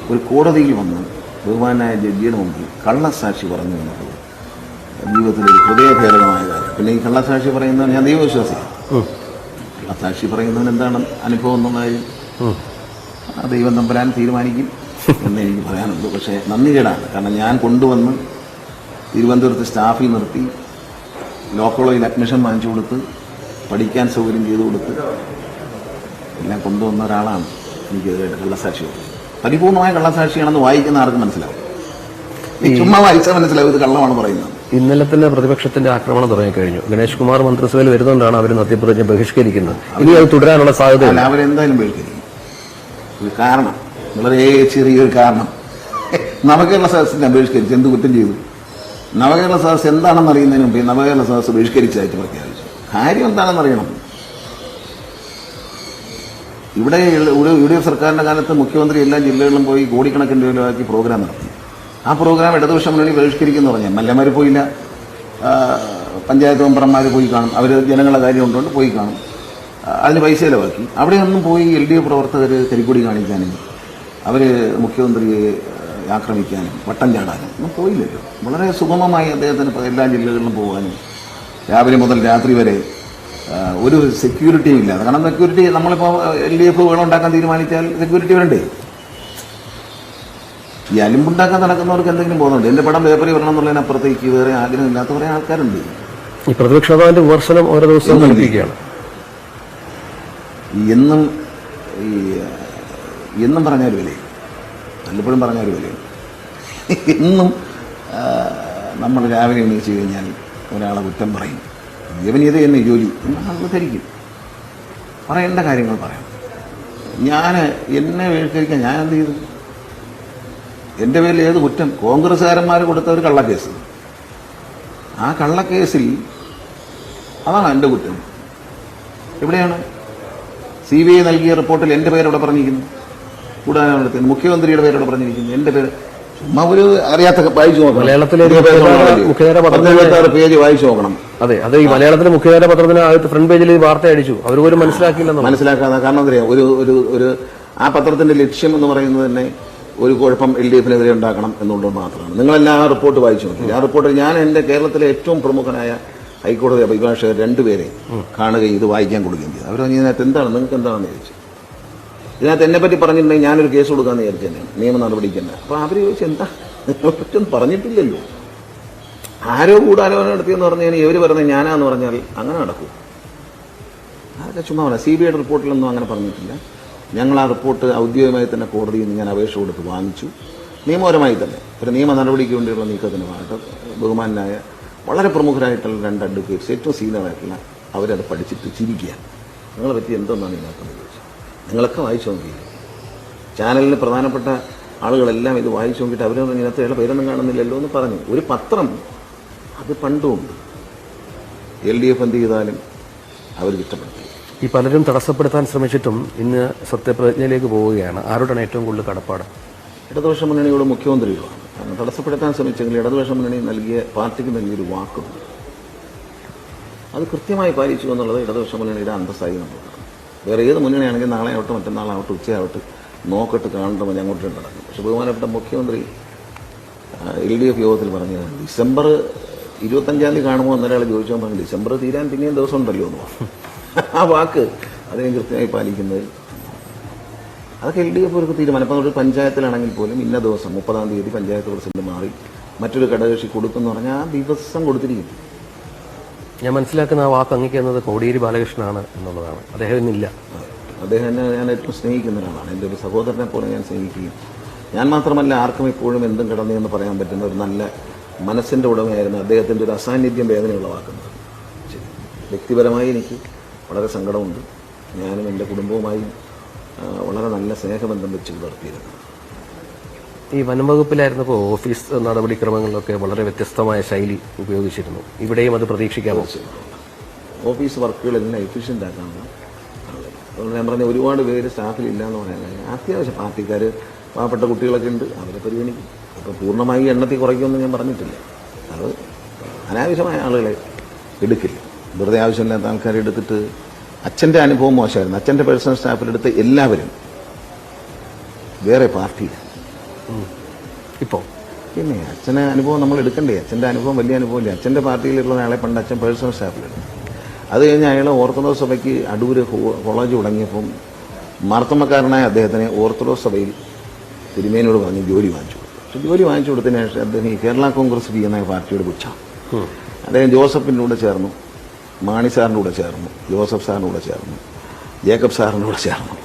ഒരു കോടതിയിൽ വന്ന് ബഹുമാനായ ജഡ്ജിയുടെ മുമ്പിൽ കള്ളസാക്ഷി പറഞ്ഞു എന്നുള്ളത് ജീവിതത്തിലൊരു ഹൃദയഭേദകമായ കാര്യം. പിന്നെ ഈ കള്ളസാക്ഷി പറയുന്നവൻ, ഞാൻ ദൈവവിശ്വാസിയാണ്, കള്ളസാക്ഷി പറയുന്നവൻ എന്താണ് അനുഭവം എന്നുള്ള കാര്യം ദൈവം തമ്പുരാൻ തീരുമാനിക്കും എന്ന് എനിക്ക് പറയാനുള്ളൂ. പക്ഷേ നന്ദികേടാണ്. കാരണം ഞാൻ കൊണ്ടുവന്ന് തിരുവനന്തപുരത്ത് സ്റ്റാഫിൽ നിർത്തി ലോ കോളേജിൽ അഡ്മിഷൻ വാങ്ങിച്ചു കൊടുത്ത് പഠിക്കാൻ സൗകര്യം ചെയ്തു കൊടുത്ത് എല്ലാം കൊണ്ടുവന്ന ഒരാളാണ് എനിക്ക് കള്ളസാക്ഷി. പരിപൂർണമായ കള്ളസാക്ഷിയാണെന്ന് വായിക്കുന്ന ആർക്കും മനസ്സിലാവും. ചുമ്മാ വായിച്ചാൽ മനസ്സിലാവും ഇത് കള്ളമാണ് പറയുന്നത്. ഇന്നലെ തന്നെ പ്രതിപക്ഷത്തിന്റെ ആക്രമണം തുടങ്ങിക്കഴിഞ്ഞു. ഗണേഷ് കുമാർ മന്ത്രിസഭയിൽ വരുന്നതുകൊണ്ടാണ് അവർ സത്യപ്രതിജ്ഞ ബഹിഷ്കരിക്കുന്നത്. ഇനി അത് തുടരാനുള്ള സാധ്യത അവരെന്തായാലും ബഹിഷ്കരിക്കും. ഒരു കാരണം, വളരെ ചെറിയൊരു കാരണം, നവകേരള സദസ്സിനെ ബഹിഷ്കരിച്ചു. എന്ത് കുറ്റം ചെയ്തു? നവകേരള സദസ്സ് എന്താണെന്ന് അറിയുന്നതിന് മുമ്പ് നവകേരള സദസ്സ് ബഹിഷ്കരിച്ചായിട്ട് പ്രഖ്യാപിച്ചു. കാര്യം എന്താണെന്ന് അറിയണം. ഇവിടെ UDF സർക്കാരിൻ്റെ കാലത്ത് മുഖ്യമന്ത്രി എല്ലാ ജില്ലകളിലും പോയി കോടിക്കണക്കിന് രൂപയാക്കി പ്രോഗ്രാം നടത്തി. ആ പ്രോഗ്രാം ഇടതുപക്ഷ മുന്നണി ബഹിഷ്കരിക്കുന്നു പറഞ്ഞാൽ MLA-മാർ പോയില്ല, പഞ്ചായത്ത് മെമ്പർമാർ പോയി കാണും, അവർ ജനങ്ങളുടെ കാര്യം കൊണ്ടുകൊണ്ട് പോയി കാണും, അതിന് പൈസ ചിലവാക്കി. അവിടെയൊന്നും പോയി LDF പ്രവർത്തകർ കരിക്കൊടി കാണിക്കാനും അവർ മുഖ്യമന്ത്രിയെ ആക്രമിക്കാനും വട്ടം ചാടാനും ഒന്നും പോയില്ലല്ലോ. വളരെ സുഗമമായി അദ്ദേഹത്തിന് എല്ലാ ജില്ലകളിലും പോകാനും രാവിലെ മുതൽ രാത്രി വരെ ഒരു സെക്യൂരിറ്റിയും ഇല്ലാതെ. കാരണം സെക്യൂരിറ്റി നമ്മളിപ്പോൾ LDF വേളം ഉണ്ടാക്കാൻ തീരുമാനിച്ചാൽ സെക്യൂരിറ്റി വരണ്ടേ? ഈ അലിമ്പുണ്ടാക്കാൻ നടക്കുന്നവർക്ക് എന്തെങ്കിലും പോകുന്നുണ്ട്. എൻ്റെ പടം പേപ്പറിൽ വരണം എന്നുള്ളതിനപ്പുറത്തേക്ക് വേറെ ആഗ്രഹമില്ലാത്ത കുറേ ആൾക്കാരുണ്ട്. ഈ പ്രതിപക്ഷ നേതാവിന്റെ വിമർശനം ഓരോ ദിവസവും നൽകിയിരിക്കുകയാണ്. എന്നും പറഞ്ഞാൽ വില, വല്ലപ്പോഴും പറഞ്ഞാൽ വില. എന്നും നമ്മൾ രാവിലെ എണീച്ച് കഴിഞ്ഞാൽ ഒരാളെ കുറ്റം പറയും, യവനീയത എന്നെ ജോലി എന്നാണ് ധരിക്കും. പറയേണ്ട കാര്യങ്ങൾ പറയാം. എന്നെ വീഴ്ചയ്ക്കാൻ ഞാൻ എന്ത് ചെയ്തു? എൻ്റെ പേരിൽ ഏത് കുറ്റം? കോൺഗ്രസ്സുകാരന്മാർ കൊടുത്ത ഒരു കള്ളക്കേസ്, ആ കള്ളക്കേസിൽ അതാണ് എൻ്റെ കുറ്റം. എവിടെയാണ് CBI നൽകിയ റിപ്പോർട്ടിൽ എൻ്റെ പേരവിടെ പറഞ്ഞിരിക്കുന്നു? കൂടാതെ മുഖ്യമന്ത്രിയുടെ പേരവിടെ പറഞ്ഞിരിക്കുന്നു. എൻ്റെ പേര് ചുമ്മാ ഒരു അറിയാത്ത വായിച്ചു നോക്കണം. മലയാളത്തിലെ പേജ് വായിച്ചു നോക്കണം. അതെ, അത് ഈ മലയാളത്തിലെ മുഖ്യധാര പത്രത്തിന് ഫ്രണ്ട് പേജിൽ വാർത്ത അടിച്ചു. അവർ പോലും മനസ്സിലാക്കാതെ. കാരണം എന്താ ഒരു ആ പത്രത്തിന്റെ ലക്ഷ്യം എന്ന് പറയുന്നത് തന്നെ ഒരു കുഴപ്പം LDF-നെതിരെ ഉണ്ടാക്കണം എന്നുള്ളത് മാത്രമാണ്. നിങ്ങളെല്ലാം ആ റിപ്പോർട്ട് വായിച്ചു നോക്കി. ആ റിപ്പോർട്ട് ഞാൻ എൻ്റെ കേരളത്തിലെ ഏറ്റവും പ്രമുഖനായ ഹൈക്കോടതി അഭിഭാഷകർ 2 പേരെ കാണുകയും ഇത് വായിക്കാൻ കൊടുക്കുകയും ചെയ്തു. അവർ പറഞ്ഞു ഇതിനകത്ത് എന്താണ്, നിങ്ങൾക്ക് എന്താണെന്ന് ചോദിച്ചു. ഇതിനകത്ത് എന്നെപ്പറ്റി പറഞ്ഞിട്ടുണ്ടെങ്കിൽ ഞാനൊരു കേസ് കൊടുക്കാമെന്ന് വിചാരിച്ചു തന്നെ, നിയമ നടപടിക്ക് തന്നെ. അപ്പോൾ അവർ ചോദിച്ചു എന്താ പറ്റും പറഞ്ഞിട്ടില്ലല്ലോ, ആരോ ഗൂഢാലോചന നടത്തിയെന്ന് പറഞ്ഞു കഴിഞ്ഞാൽ ഇവർ പറഞ്ഞത് ഞാനാന്ന് പറഞ്ഞാൽ അങ്ങനെ നടക്കും. അതൊക്കെ ചുമ്മാ പറയാം. CBI റിപ്പോർട്ടിലൊന്നും അങ്ങനെ പറഞ്ഞിട്ടില്ല. ഞങ്ങൾ ആ റിപ്പോർട്ട് ഔദ്യോഗികമായി തന്നെ കോടതിയിൽ നിന്ന് ഞാൻ അപേക്ഷ കൊടുത്ത് വാങ്ങിച്ചു. നിയമപരമായി തന്നെ ഒരു നിയമ നടപടിക്ക് വേണ്ടിയുള്ള നീക്കത്തിന് ഭാഗത്ത് ബഹുമാനായ വളരെ പ്രമുഖരായിട്ടുള്ള 2 അഡ്വക്കേറ്റ്സ്, ഏറ്റവും സീനിയറായിട്ടുള്ള അവരത് പഠിച്ചിട്ട് ചിരിക്കുക. നിങ്ങളെ പറ്റി എന്തെന്നാണ് ഇതിനകത്ത് ചോദിച്ചത്. നിങ്ങളൊക്കെ വായിച്ചു നോക്കിയില്ല. ചാനലിന് പ്രധാനപ്പെട്ട ആളുകളെല്ലാം ഇത് വായിച്ചു നോക്കിയിട്ട് അവരൊന്നും ഇതിനകത്ത് അയാളുടെ പേരൊന്നും കാണുന്നില്ലല്ലോ എന്ന് പറഞ്ഞു. ഒരു പത്രം അത് പണ്ടുമുണ്ട്. LDF എന്ത് ചെയ്താലും അവർ കുറ്റപ്പെടുത്തി. ഈ പലരും തടസ്സപ്പെടുത്താൻ ശ്രമിച്ചിട്ടും ഇന്ന് സത്യപ്രതിജ്ഞയിലേക്ക് പോവുകയാണ്. ആരോടാണ് ഏറ്റവും കൂടുതൽ കടപ്പാട്? ഇടതുപക്ഷ മുന്നണിയോട് മുഖ്യമന്ത്രിയോടാണ്. കാരണം തടസ്സപ്പെടുത്താൻ ശ്രമിച്ചെങ്കിൽ ഇടതുപക്ഷ മുന്നണി പാർട്ടിക്ക് നൽകിയൊരു വാക്കുണ്ട്, അത് കൃത്യമായി പാലിച്ചു എന്നുള്ളത് ഇടതുപക്ഷ മുന്നണിയുടെ അന്തസ്സായി നമ്മൾ. വേറെ ഏത് മുന്നണിയാണെങ്കിൽ നാളെ ആവട്ടെ മറ്റന്നാളാവട്ടെ ഉച്ചയാവട്ടെ നോക്കിട്ട് കാണേണ്ട മതി അങ്ങോട്ടും നടക്കും. പക്ഷെ ബഹുമാനപ്പെട്ട മുഖ്യമന്ത്രി LDF യോഗത്തിൽ പറഞ്ഞത് ഡിസംബർ 25-ാം തീയതി കാണുമ്പോൾ ഒന്നൊരാൾ ചോദിച്ചാൽ പറഞ്ഞു ഡിസംബർ തീരാൻ പിന്നെയും ദിവസം ഉണ്ടല്ലോ എന്ന് പറഞ്ഞു. ആ വാക്ക് അതിനെ കൃത്യമായി പാലിക്കുന്നത് അതൊക്കെ LDF ഒരു തീരുമാനം. ഇപ്പം ഒരു പഞ്ചായത്തിലാണെങ്കിൽ പോലും ഇന്ന ദിവസം 30-ാം തീയതി പഞ്ചായത്ത് പ്രസിഡന്റ് മാറി മറ്റൊരു ഘടകകക്ഷി കൊടുക്കുമെന്ന് പറഞ്ഞാൽ ആ ദിവസം കൊടുത്തിരിക്കും. ഞാൻ മനസ്സിലാക്കുന്ന ആ വാക്ക് അംഗീകരിക്കുന്നത് കോടിയേരി ബാലകൃഷ്ണനാണ് എന്നുള്ളതാണ്. അദ്ദേഹം ഇന്നില്ല. അദ്ദേഹം എന്നെ ഞാൻ ഏറ്റവും സ്നേഹിക്കുന്ന ഒരാളാണ്. എൻ്റെ ഒരു സഹോദരനെ പോലെ ഞാൻ സ്നേഹിക്കുകയും ഞാൻ മാത്രമല്ല ആർക്കും എപ്പോഴും എന്തും കിടന്നെന്ന് പറയാൻ പറ്റുന്ന ഒരു നല്ല മനസ്സിൻ്റെ ഉടമയായിരുന്നു. അദ്ദേഹത്തിൻ്റെ ഒരു അസാന്നിധ്യം വേദന ഉളവാക്കുന്നത്. വ്യക്തിപരമായി എനിക്ക് വളരെ സങ്കടമുണ്ട്. ഞാനും എൻ്റെ കുടുംബവുമായും വളരെ നല്ല സ്നേഹബന്ധം വെച്ച് പുലർത്തിയിരുന്നു. ഈ വനംവകുപ്പിലായിരുന്നപ്പോൾ ഓഫീസ് നടപടിക്രമങ്ങളിലൊക്കെ വളരെ വ്യത്യസ്തമായ ശൈലി ഉപയോഗിച്ചിരുന്നു. ഇവിടെയും അത് പ്രതീക്ഷിക്കാമോ? ഓഫീസ് വർക്കുകളെല്ലാം എഫിഷ്യൻ്റ് ആക്കാനുള്ള ആളുകൾ. അതുകൊണ്ട് ഞാൻ പറഞ്ഞ ഒരുപാട് പേര് സ്റ്റാഫിലില്ല എന്ന് പറയാൻ കാര്യം അത്യാവശ്യം പാർട്ടിക്കാർ പാവപ്പെട്ട കുട്ടികളൊക്കെ ഉണ്ട്, അവരെ പരിഗണിക്കും. അപ്പോൾ പൂർണ്ണമായി എണ്ണത്തിൽ കുറയ്ക്കുമെന്ന് ഞാൻ പറഞ്ഞിട്ടില്ല. അത് അനാവശ്യമായ ആളുകളെ എടുക്കില്ല. വെറുതെ ആവശ്യമില്ലാത്ത ആൾക്കാരെ എടുത്തിട്ട് അച്ഛൻ്റെ അനുഭവം മോശമായിരുന്നു. അച്ഛൻ്റെ പേഴ്സണൽ സ്റ്റാഫിലെടുത്ത് എല്ലാവരും വേറെ പാർട്ടിയിലാണ്. ഇപ്പോൾ പിന്നെ അച്ഛൻ്റെ അനുഭവം നമ്മൾ എടുക്കണ്ടേ? അച്ഛൻ്റെ അനുഭവം വലിയ അനുഭവമില്ല. അച്ഛൻ്റെ പാർട്ടിയിലുള്ള ആളെ പണ്ട് അച്ഛൻ പേഴ്സണൽ സ്റ്റാഫിലെടുത്തു. അത് കഴിഞ്ഞ് അയാൾ ഓർത്തഡോക്സ് സഭയ്ക്ക് അടൂര് കോളേജ് തുടങ്ങിയപ്പം മാർത്തമ്മക്കാരനായ അദ്ദേഹത്തിന് ഓർത്തഡോക്സ് സഭയിൽ തിരുമേനോട് പറഞ്ഞ് ജോലി വാങ്ങിച്ചു കൊടുത്തു. പക്ഷെ ജോലി വാങ്ങിച്ചു കൊടുത്തതിന് ശേഷം അദ്ദേഹം ഈ കേരള കോൺഗ്രസ് പി എന്ന പാർട്ടിയുടെ പുച്ഛാണ്. അദ്ദേഹം ജോസഫിൻ്റെ കൂടെ ചേർന്നു, മാണി സാറിൻ്റെ കൂടെ ചേർന്നു, ജോസഫ് സാറിൻ്റെ കൂടെ ചേർന്നു, ജേക്കബ് സാറിൻ്റെ കൂടെ ചേർന്നു.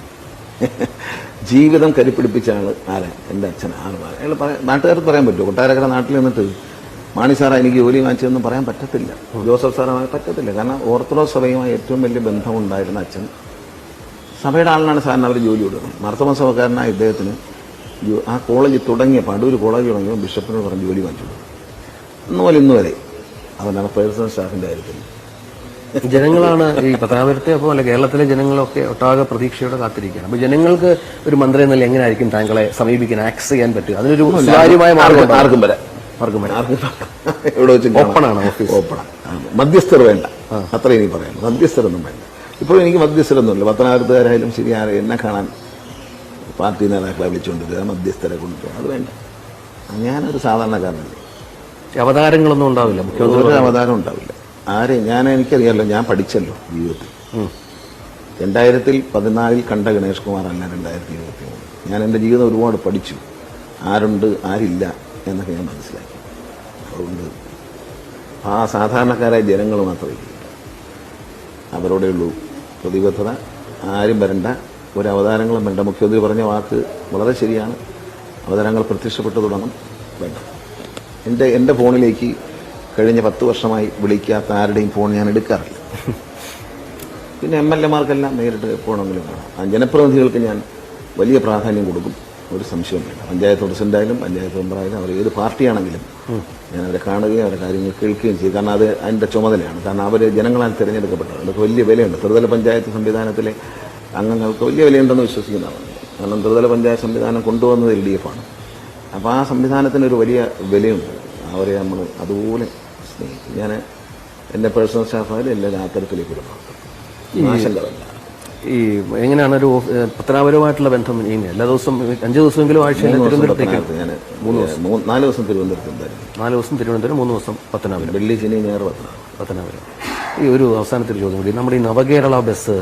ജീവിതം കരിപ്പിടിപ്പിച്ച ആൾ ആരാ? എൻ്റെ അച്ഛൻ. അയാൾ നാട്ടുകാർക്ക് പറയാൻ പറ്റുമോ? കൊട്ടാരക്കര നാട്ടിൽ നിന്നിട്ട് മാണി സാറാ എനിക്ക് ജോലി വാങ്ങിച്ചതെന്ന് പറയാൻ പറ്റത്തില്ല, ജോസഫ് സാറുമായി പറ്റത്തില്ല. കാരണം ഓർത്തഡോക്സ് സഭയുമായി ഏറ്റവും വലിയ ബന്ധമുണ്ടായിരുന്ന അച്ഛൻ സഭയുടെ ആളിനാണ് സാറിന് അവർ ജോലി കൊടുക്കുന്നത്. മാർത്തമ സഭക്കാരനായ ഇദ്ദേഹത്തിന് ആ കോളേജ് തുടങ്ങിയപ്പോൾ അടൂർ കോളേജ് തുടങ്ങിയപ്പോൾ ബിഷപ്പിനോട് പറഞ്ഞ് ജോലി വാങ്ങിച്ചു കൊടുക്കും. ഇന്ന് വരെ അവനാണ് പേഴ്സണൽ സ്റ്റാഫിൻ്റെ കാര്യത്തിൽ. ജനങ്ങളാണ് ഈ പത്തനാപുരത്തെ അപ്പോൾ അല്ല കേരളത്തിലെ ജനങ്ങളൊക്കെ ഒട്ടാകെ പ്രതീക്ഷയോടെ കാത്തിരിക്കുകയാണ്. അപ്പോൾ ജനങ്ങൾക്ക് ഒരു മന്ത്രി എന്നല്ല എങ്ങനെയായിരിക്കും താങ്കളെ സമീപിക്കാൻ, ആക്സസ് ചെയ്യാൻ പറ്റുക? അതിനൊരു സുതാര്യമായ മാർഗം ആർക്കും വരാം. എവിടെ വെച്ച് ഓപ്പണാണ് ഓഫീസ്, ഓപ്പണാണ്. മധ്യസ്ഥർ വേണ്ട, അത്ര എനിക്ക് പറയാം. മധ്യസ്ഥരൊന്നും വേണ്ട. ഇപ്പോഴും എനിക്ക് മധ്യസ്ഥരൊന്നുമില്ല. പത്തനാപുരത്തുകാരായാലും ശരി, എന്നെ കാണാൻ പാർട്ടി നേതാക്കളെ വിളിച്ചുകൊണ്ടിരിക്കുക, മധ്യസ്ഥരെ കൊണ്ടുപോകും, അത് വേണ്ട. ഞാനൊരു സാധാരണക്കാരനല്ലേ. അവതാരങ്ങളൊന്നും ഉണ്ടാവില്ല, ഒരു അവതാരം ഉണ്ടാവില്ല. എനിക്കറിയാമല്ലോ, ഞാൻ പഠിച്ചല്ലോ ജീവിതത്തിൽ. 2014 കണ്ട ഗണേഷ് കുമാർ അല്ല 2023. ഞാൻ എൻ്റെ ജീവിതം ഒരുപാട് പഠിച്ചു. ആരുണ്ട് ആരില്ല എന്നൊക്കെ ഞാൻ മനസ്സിലാക്കി. അതുകൊണ്ട് ആ സാധാരണക്കാരായ ജനങ്ങൾ മാത്രമേ അവരോടെയുള്ളൂ പ്രതിബദ്ധത. ആരും വരണ്ട, ഒരു അവതാരങ്ങളും വേണ്ട. മുഖ്യമന്ത്രി പറഞ്ഞ വാക്ക് വളരെ ശരിയാണ്. അവതാരങ്ങൾ പ്രത്യക്ഷപ്പെട്ടു തുടങ്ങും, വേണ്ട. എൻ്റെ ഫോണിലേക്ക് കഴിഞ്ഞ 10 വർഷമായി വിളിക്കാത്ത ആരുടെയും ഫോൺ ഞാൻ എടുക്കാറില്ല. പിന്നെ MLA-മാർക്കെല്ലാം നേരിട്ട് എപ്പോഴെങ്കിലും കാണാം. ആ ജനപ്രതിനിധികൾക്ക് ഞാൻ വലിയ പ്രാധാന്യം കൊടുക്കും, ഒരു സംശയവും വേണ്ട. പഞ്ചായത്ത് പ്രസിഡന്റായാലും പഞ്ചായത്ത് മെമ്പറായാലും അവർ ഏത് പാർട്ടിയാണെങ്കിലും ഞാൻ അവരെ കാണുകയും അവരുടെ കാര്യങ്ങൾ കേൾക്കുകയും ചെയ്യും. കാരണം അത് അതിൻ്റെ ചുമതലയാണ്. കാരണം അവർ ജനങ്ങളാൽ തിരഞ്ഞെടുക്കപ്പെട്ടത്. അവർക്ക് വലിയ വിലയുണ്ട്. ത്രിതല പഞ്ചായത്ത് സംവിധാനത്തിലെ അംഗങ്ങൾക്ക് വലിയ വിലയുണ്ടെന്ന് വിശ്വസിക്കുന്നതാണ്. കാരണം ത്രിതല പഞ്ചായത്ത് സംവിധാനം കൊണ്ടുവന്നത് LDF ആണ്. അപ്പോൾ ആ സംവിധാനത്തിനൊരു വലിയ വിലയുണ്ട്. അവരെ നമ്മൾ അതുപോലെ സ്നേഹിക്കും. ഞാൻ എൻ്റെ പേഴ്സണൽ സ്റ്റാഫായാലും എല്ലാവരും ആ തരത്തിലേക്ക് വിടണം. ആശങ്കയല്ല. ഈ എങ്ങനെയാണ് ഒരു പത്തനാപുരമായിട്ടുള്ള ബന്ധം? എല്ലാ ദിവസം 5 ദിവസമെങ്കിലും ആഴ്ചയിൽ തിരുവനന്തപുരത്തേക്ക്? ഞാൻ 4 ദിവസം തിരുവനന്തപുരത്തുണ്ടായിരുന്നു. 4 ദിവസം തിരുവനന്തപുരം, 3 ദിവസം പത്തനാപുരം. വെള്ളി, ശനി, ഞായർ പത്തനാപുരം. ഈ ഒരു അവസാനത്തിൽ ചോദ്യം കൂടി, നമ്മുടെ ഈ നവകേരള ബസ്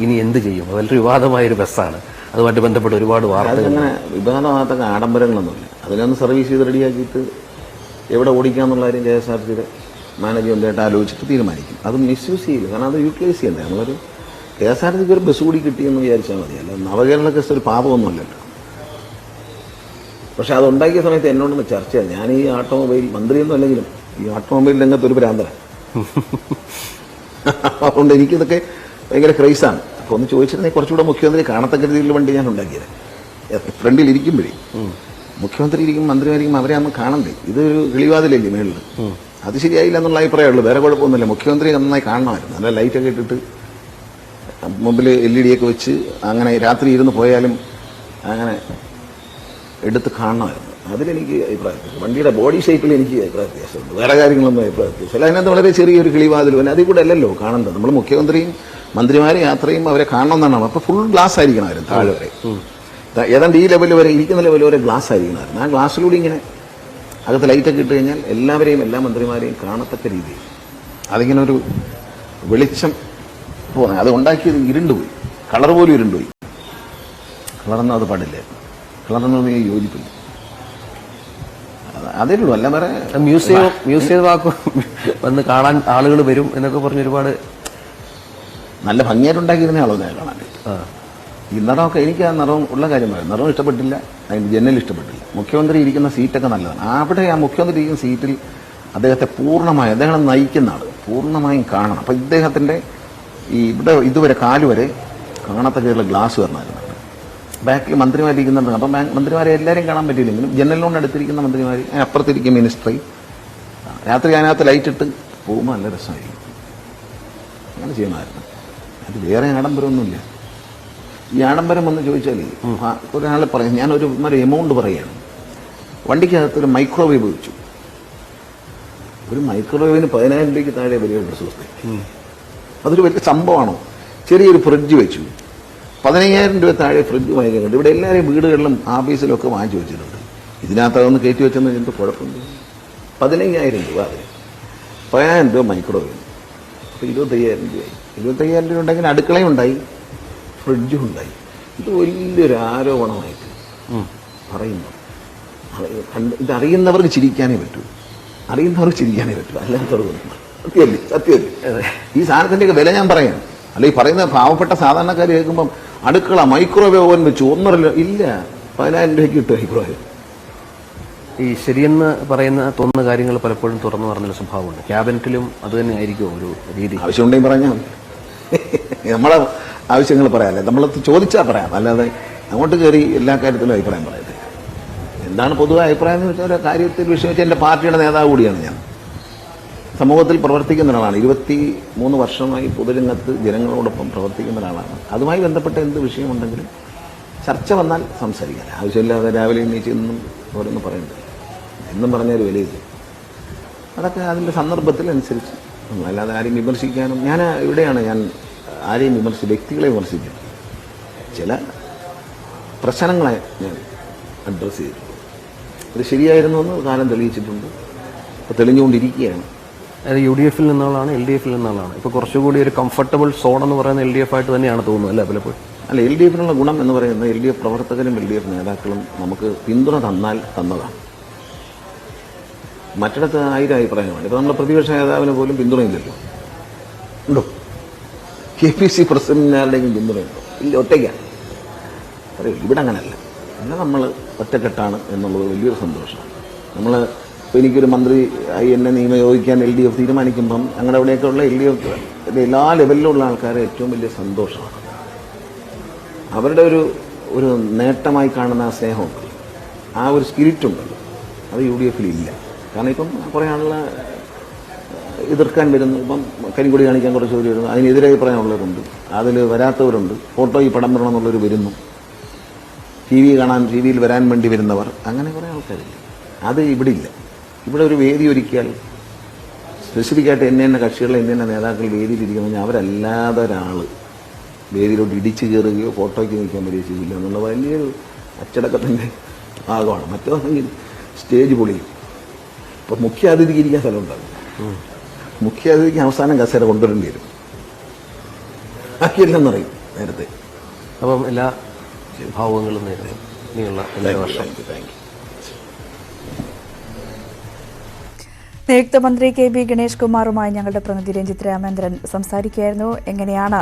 ഇനി എന്ത് ചെയ്യും? വളരെ വിവാദമായൊരു ബസ്സാണ്. അതുമായിട്ട് ബന്ധപ്പെട്ട് ഒരുപാട് വാർത്തകൾ. അങ്ങനെ വിവാദമാകത്തൊക്കെ ആഡംബരങ്ങളൊന്നുമില്ല. അതിനൊന്ന് സർവീസ് ചെയ്ത് റെഡിയാക്കിയിട്ട് എവിടെ ഓടിക്കാന്നുള്ള കാര്യം KSRTCയുടെ മാനേജ്മെൻറ്റായിട്ട് ആലോചിച്ചിട്ട് തീരുമാനിക്കും. അത് മിസ്യൂസ് ചെയ്യില്ല. കാരണം അത് യൂട്ടിലൈസ് ചെയ്യണ്ടേ. നമ്മളൊരു KSRTCക്ക് ഒരു ബസ് കൂടി കിട്ടിയെന്ന് വിചാരിച്ചാൽ മതി. അല്ല, നവകേരള കേസ് ഒരു പാപമൊന്നുമല്ലല്ലോ. പക്ഷെ അതുണ്ടാക്കിയ സമയത്ത് എന്നോടൊന്ന് ചർച്ച ചെയ്തു. ഞാൻ ഈ ഓട്ടോമൊബൈൽ മന്ത്രിയൊന്നും അല്ലെങ്കിലും ഈ ഓട്ടോമൊബൈൽ രംഗത്ത് ഒരു ഭ്രാന്തരാണ്. അതുകൊണ്ട് എനിക്കിതൊക്കെ ഭയങ്കര ക്രൈസാണ്. അപ്പോൾ ഒന്ന് ചോദിച്ചിരുന്നെങ്കിൽ കുറച്ചുകൂടെ മുഖ്യമന്ത്രി കാണത്തക്ക രീതിയിലുള്ള വണ്ടി ഞാൻ ഉണ്ടാക്കിയത്. ഫ്രണ്ടിൽ ഇരിക്കുമ്പോഴേ മുഖ്യമന്ത്രി ഇരിക്കും, മന്ത്രിമാരിക്കും, അവരെ അന്ന് കാണണ്ടേ. ഇതൊരു കിളിവാതിലല്ലേ മേളിൽ. അത് ശരിയായില്ല എന്നുള്ള അഭിപ്രായമുള്ളൂ, വേറെ കുഴപ്പമൊന്നുമില്ല. മുഖ്യമന്ത്രി നന്നായി കാണണമായിരുന്നു. നല്ല ലൈറ്റൊക്കെ ഇട്ടിട്ട് മുമ്പിൽ LED ഒക്കെ വെച്ച് അങ്ങനെ രാത്രി ഇരുന്ന് പോയാലും അങ്ങനെ എടുത്ത് കാണണമായിരുന്നു. അതിലെനിക്ക് അഭിപ്രായ വ്യത്യാസം. വണ്ടിയുടെ ബോഡി ഷേപ്പിൽ എനിക്ക് അഭിപ്രായ വ്യത്യാസമുണ്ട്. വേറെ കാര്യങ്ങളൊന്നും അഭിപ്രായ വ്യത്യാസം. അതിനകത്ത് വളരെ ചെറിയൊരു കിളിവാതിലും അതിൽ കൂടെ അല്ലല്ലോ കാണേണ്ടത്. നമ്മൾ മുഖ്യമന്ത്രിയും മന്ത്രിമാരും യാത്രയും അവരെ കാണണമെന്നാണ്. അപ്പോൾ ഫുൾ ഗ്ലാസ് ആയിരിക്കണമായിരുന്നു താഴെ വരെ. ഏതാണ്ട് ഈ ലെവൽ വരെ, ഇരിക്കുന്ന ലെവൽ വരെ ഗ്ലാസ് ആയിരിക്കണമായിരുന്നു. ആ ഗ്ലാസ്സിലൂടെ ഇങ്ങനെ അകത്ത് ലൈറ്റൊക്കെ ഇട്ട് കഴിഞ്ഞാൽ എല്ലാവരെയും, എല്ലാ മന്ത്രിമാരെയും കാണത്തക്ക രീതിയിൽ അതിങ്ങനെ ഒരു വെളിച്ചം പോകുന്നത്. അത് ഉണ്ടാക്കിയത് ഇരുണ്ടുപോയി, കളർ പോലും ഇരുണ്ടുപോയി. കളറൊന്നും അത് പാടില്ല. കളറൊന്നും യോജിപ്പില്ല. അതേ ഉള്ളൂ. അല്ല വേറെ മ്യൂസിയം വന്ന് കാണാൻ ആളുകൾ വരും എന്നൊക്കെ പറഞ്ഞ് ഒരുപാട് നല്ല ഭംഗിയായിട്ടുണ്ടാക്കിയിരുന്ന ആളൊന്നും കാണാൻ. ഈ നിറമൊക്കെ എനിക്ക് ആ നിറം ഉള്ള കാര്യം പറയാം. നിറം ഇഷ്ടപ്പെട്ടില്ല, അതിൻ്റെ ജനൽ ഇഷ്ടപ്പെട്ടില്ല. മുഖ്യമന്ത്രി ഇരിക്കുന്ന സീറ്റൊക്കെ നല്ലതാണ്. അവിടെ ആ മുഖ്യമന്ത്രി ഇരിക്കുന്ന സീറ്റിൽ അദ്ദേഹത്തെ പൂർണ്ണമായും, അദ്ദേഹം നയിക്കുന്ന ആൾ പൂർണ്ണമായും കാണണം. അപ്പം ഇദ്ദേഹത്തിൻ്റെ ഈ ഇവിടെ ഇതുവരെ കാലുവരെ കാണത്തക്കയുള്ള ഗ്ലാസ് വരണമായിരുന്നു. ബാക്കിൽ മന്ത്രിമാരിക്കുന്നുണ്ട്. അപ്പം മന്ത്രിമാരെ എല്ലാവരും കാണാൻ പറ്റിയില്ലെങ്കിലും ജനലിനോട് അടുത്തിരിക്കുന്ന മന്ത്രിമാർ, അപ്പുറത്തിരിക്കും മിനിസ്ട്രി. രാത്രി അതിനകത്ത് ലൈറ്റ് ഇട്ട് പോകുമ്പോൾ നല്ല രസമായിരിക്കും. അങ്ങനെ ചെയ്യണമായിരുന്നു. അത് വേറെ ആഡംബരമൊന്നുമില്ല. ഈ ആഡംബരം എന്ന് ചോദിച്ചാൽ ഒരാൾ പറയും, ഞാനൊരു എമൗണ്ട് പറയുകയാണ്. വണ്ടിക്കകത്തൊരു മൈക്രോവേവ് വെച്ചു. ഒരു മൈക്രോവേവിന് 10,000 രൂപയ്ക്ക് താഴെ വരികയുണ്ട് സുഹൃത്തെ. അതൊരു വലിയ സംഭവമാണോ? ചെറിയൊരു ഫ്രിഡ്ജ് വെച്ചു. 15,000 രൂപ താഴെ ഫ്രിഡ്ജ് വാങ്ങിക്കുന്നുണ്ട്. ഇവിടെ എല്ലാവരെയും വീടുകളിലും ആഫീസിലും ഒക്കെ വാങ്ങിച്ചു വെച്ചിട്ടുണ്ട്. ഇതിനകത്ത് അതൊന്ന് കയറ്റി വെച്ചെന്ന് എന്ത് കുഴപ്പമുണ്ട്? 15,000 രൂപ അതെ, 10,000 രൂപ മൈക്രോവേവ്. അപ്പോൾ 25,000 രൂപയായി. 25,000 രൂപ ഉണ്ടെങ്കിൽ അടുക്കളയും ഉണ്ടായി, ഫ്രിഡ്ജും ഉണ്ടായി. ഇത് വലിയൊരു ആരോപണമായിട്ട് പറയുന്നു. ഇതറിയുന്നവർക്ക് ചിരിക്കാനേ പറ്റൂ, അറിയുന്നവർക്ക് ചിരിക്കാനേ പറ്റൂ, അല്ലാത്തവർക്ക് സത്യമല്ലേ? സത്യമല്ലേ? ഈ സാധനത്തിൻ്റെയൊക്കെ വില ഞാൻ പറയാം. അല്ല, ഈ പറയുന്ന പാവപ്പെട്ട സാധാരണക്കാർ കേൾക്കുമ്പം അടുക്കള മൈക്രോവേവ് ഓവൻ വെച്ചു 1.5 ഇല്ല, 10,000 രൂപയ്ക്ക് കിട്ടും മൈക്രോവേവ്. ഈ ശരിയെന്ന് തോന്നുന്ന കാര്യങ്ങൾ പലപ്പോഴും തുറന്നു പറഞ്ഞൊരു സ്വഭാവമുണ്ട്. ക്യാബിനറ്റിലും അത് തന്നെ ആയിരിക്കും ഒരു രീതി. ആവശ്യമുണ്ടെങ്കിൽ പറഞ്ഞാൽ നമ്മളെ ആവശ്യങ്ങൾ പറയാമല്ലേ, നമ്മളത് ചോദിച്ചാൽ പറയാം. അല്ലാതെ അങ്ങോട്ട് കയറി എല്ലാ കാര്യത്തിലും അഭിപ്രായം പറയട്ടെ. എന്താണ് പൊതുവായ അഭിപ്രായം എന്ന് വെച്ചാൽ, ഒരു കാര്യത്തിൽ വിഷയം വെച്ചാൽ എൻ്റെ പാർട്ടിയുടെ നേതാവ് കൂടിയാണ് ഞാൻ. സമൂഹത്തിൽ പ്രവർത്തിക്കുന്ന ഒരാളാണ്. 23 വർഷമായി പൊതുരംഗത്ത് ജനങ്ങളോടൊപ്പം പ്രവർത്തിക്കുന്ന ഒരാളാണ്. അതുമായി ബന്ധപ്പെട്ട എന്ത് വിഷയമുണ്ടെങ്കിലും ചർച്ച വന്നാൽ സംസാരിക്കാൻ. ആവശ്യമില്ലാതെ രാവിലെ എണീച്ച് എന്നും ഓരോന്ന് പറയുന്നത് എന്നും പറഞ്ഞൊരു വിലയില്ല. അതൊക്കെ അതിൻ്റെ സന്ദർഭത്തിനനുസരിച്ച്, അല്ലാതെ ആരെയും വിമർശിക്കാനും ഞാൻ ആരെയും വ്യക്തികളെ വിമർശിക്കുന്നു. ചില പ്രശ്നങ്ങളെ ഞാൻ അഡ്രസ്സ് ചെയ്തിട്ടുണ്ട്. അത് ശരിയായിരുന്നു എന്ന് കാലം തെളിയിച്ചിട്ടുണ്ട്, അപ്പോൾ തെളിഞ്ഞുകൊണ്ടിരിക്കുകയാണ്. അത് UDF-ൽ നിന്നുള്ളതാണ്, LDF-ൽ നിന്നുള്ളതാണ്. ഇപ്പോൾ കുറച്ചുകൂടി ഒരു കംഫർട്ടബിൾ സോൺ എന്ന് പറയുന്ന LDF ആയിട്ട് തന്നെയാണ് തോന്നുന്നത് അല്ലേ പലപ്പോഴും? അല്ല, LDF-നുള്ള ഗുണം എന്ന് പറയുന്നത് LDF പ്രവർത്തകരും LDF നേതാക്കളും നമുക്ക് പിന്തുണ തന്നതാണ്. മറ്റിടത്ത് 1000 അഭിപ്രായമാണ്. ഇപ്പോൾ നമ്മുടെ പ്രതിപക്ഷ നേതാവിന് പോലും പിന്തുണയില്ലല്ലോ. ഉണ്ടോ? KPC പ്രസിഡന്റിനാരുടെയും പിന്തുണയുണ്ടോ? ഇല്ല, ഒറ്റയ്ക്കാണ്. അറിയില്ല, ഇവിടെ അങ്ങനെയല്ല. എന്നാൽ നമ്മൾ ഒറ്റക്കെട്ടാണ് എന്നുള്ളത് വലിയൊരു സന്തോഷമാണ്. നമ്മൾ ഇപ്പോൾ എനിക്കൊരു മന്ത്രി എന്നെ നിയോഗിക്കാൻ LDF തീരുമാനിക്കുമ്പം ഞങ്ങളുടെ അവിടെയൊക്കെയുള്ള LDF എല്ലാ ലെവലിലുള്ള ആൾക്കാരെ ഏറ്റവും വലിയ സന്തോഷമാണ്. അവരുടെ ഒരു നേട്ടമായി കാണുന്ന ആ സ്നേഹമുണ്ടല്ലോ, ആ ഒരു സ്പിരിറ്റുണ്ടല്ലോ, അത് UDF-ൽ ഇല്ല. കാരണം ഇപ്പം കുറേ ആളുകളെ എതിർക്കാൻ വരുന്നു. ഇപ്പം കരിങ്കൊടി കാണിക്കാൻ കുറച്ച് പേര് വരുന്നു, അതിനെതിരെ അഭിപ്രായമുള്ളവരുണ്ട്, അതിൽ വരാത്തവരുണ്ട്. ഫോട്ടോയിൽ പടം വരണം എന്നുള്ളവർ വരുന്നു, TV യിൽ വരാൻ വേണ്ടി വരുന്നവർ, അങ്ങനെ കുറേ ആൾക്കാരില്ല. അത് ഇവിടെ ഇല്ല. ഇവിടെ ഒരു വേദി ഒരുക്കിയാൽ സ്പെസിഫിക്കായിട്ട് എന്നെ കക്ഷികളെ എന്നെ നേതാക്കൾ വേദിയിലിരിക്കുന്ന അവരല്ലാതെ ഒരാൾ വേദിയിലോട്ട് ഇടിച്ചു കയറുകയോ ഫോട്ടോയ്ക്ക് നിൽക്കാൻ പരീക്ഷിക്കില്ല എന്നുള്ള വലിയൊരു അച്ചടക്കത്തിൻ്റെ ഭാഗമാണ്. മറ്റൊന്നെങ്കിൽ സ്റ്റേജ് പൊളിയും. ഇപ്പോൾ മുഖ്യാതിഥിക്ക് ഇരിക്കാൻ സ്ഥലമുണ്ടാകും. മുഖ്യാതിഥിക്ക് അവസാനം കസേര കൊണ്ടുവരേണ്ടി വരും. ബാക്കിയെല്ലാം പറയും നേരത്തെ. അപ്പം എല്ലാ ഭാവങ്ങളും നേരത്തെ ഇനിയുള്ള എല്ലാ വർഷം. Thank you. നിയുക്ത മന്ത്രി KB ഗണേഷ് കുമാറുമായി ഞങ്ങളുടെ പ്രതിനിധി രഞ്ജിത്ത് രാമേന്ദ്രൻ സംസാരിക്കുകയായിരുന്നു. എങ്ങനെയാണ്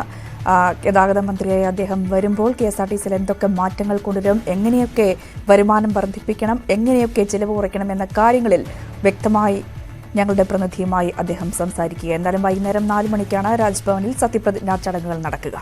ഗതാഗത മന്ത്രിയായി അദ്ദേഹം വരുമ്പോൾ KSRTCയിൽ എന്തൊക്കെ മാറ്റങ്ങൾ കൊണ്ടുവരും, എങ്ങനെയൊക്കെ വരുമാനം വർദ്ധിപ്പിക്കണം, എങ്ങനെയൊക്കെ ചിലവ് കുറയ്ക്കണം എന്ന കാര്യങ്ങളിൽ വ്യക്തമായി ഞങ്ങളുടെ പ്രതിനിധിയുമായി അദ്ദേഹം സംസാരിക്കുക. എന്നാലും വൈകുന്നേരം 4 മണിക്കാണ് രാജ്ഭവനിൽ സത്യപ്രതിജ്ഞാ ചടങ്ങുകൾ നടക്കുക.